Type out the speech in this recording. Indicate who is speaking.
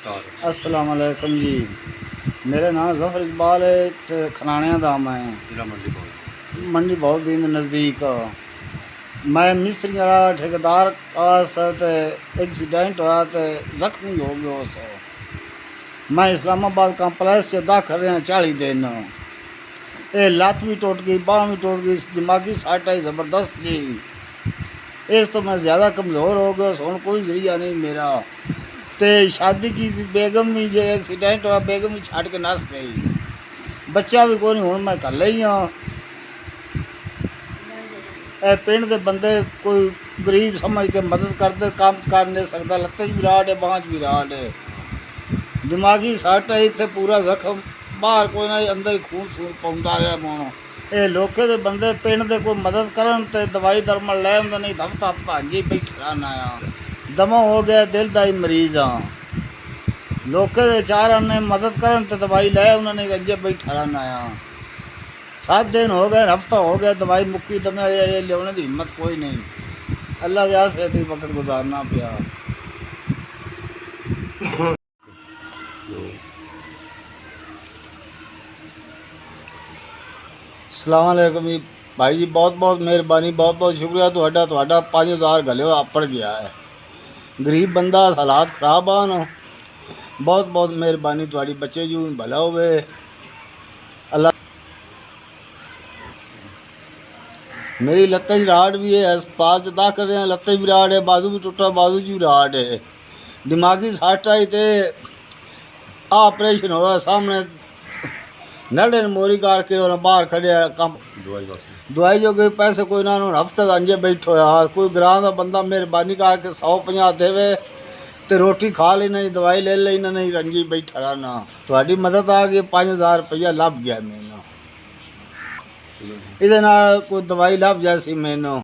Speaker 1: अस्सलाम वालेकुम जी। मेरा नाम ज़फ़र इकबाल है ते खनाणिया दा मैं मंडी बहुत दिन नज़दीक। मैं मिस्त्री वाला ठेकेदार एक्सीडेंट होया तो जख्मी हो गया सो। मैं इस्लामाबाद कॉम्प्लेक्स से दाखिल रहा 40 दिन। ये लत्त भी टुट गई, बांह भी टुट गई, दिमागी सट आई ज़बरदस्त जी। इस तो मैं ज़्यादा कमज़ोर हो गया, हुण कोई जरिया नहीं मेरा। ते शादी की बेगम भी जो एक्सीडेंट हुआ, बेगम भी छड़ के नस गई, बच्चा भी कोई नहीं, हुण मैं कल्ले ही हाँ। पिंड के बंदे कोई गरीब समझ के मदद करते, काम कर नहीं सकता, लत्ते भी राड़ है, बांह भी राड़ है, दिमागी सट है, इतने पूरा जख्म, बाहर कोई ना, अंदर ही खून सून पाँदा रहा मोनो। ये लोके के बंदे पिंड के कोई मदद करन ते दवाई दरमल लै आंदे, नहीं हफ्ता हफ्ता हांजी बैठे रहना आ। दमा हो गया, दिल का ही मरीज हाँ। लोके के चार ने मदद करन ते दवाई लै उन्होंने अजे बैठा रहना आ। 7 दिन हो गए, हफ्ता हो गया, दवाई मुक्की दमे लियाने की हिम्मत कोई नहीं। अल्लाह के आसरे ते वक्त गुजारना पिया। अस्सलाम वालेकुम जी भाई जी, बहुत बहुत मेहरबानी, बहुत बहुत शुक्रिया तुहाडा। 5000 घलियो अपड़ गया है, गरीब बंदा, हालात खराब आन, बहुत बहुत मेहरबानी तुहाडी। बच्चे जी भला होवे अल्लाह। मेरी लत्ते की राड़ भी है, अस्पताल च दाखिल रहे, लत्ते भी राड़ है, बाजू भी टुटा, बाजू भी राड़ है, दिमागी सट आई ते ऑपरेशन होया सामने नड़े मोरी करके और बाहर खड़िया कम दवाई जो गई पैसे कोई ना हफ्ते का अंजे बैठो यार। कोई ग्रां का बंदा मेहरबानी करके 150 देवे तो रोटी खा लेना, दवाई ले लेना, नहीं अंजी बैठा रहना। थोड़ी मदद आ गई, 5000 रुपया लभ गया मैनू, ये कोई दवाई लभ जाए मैनू।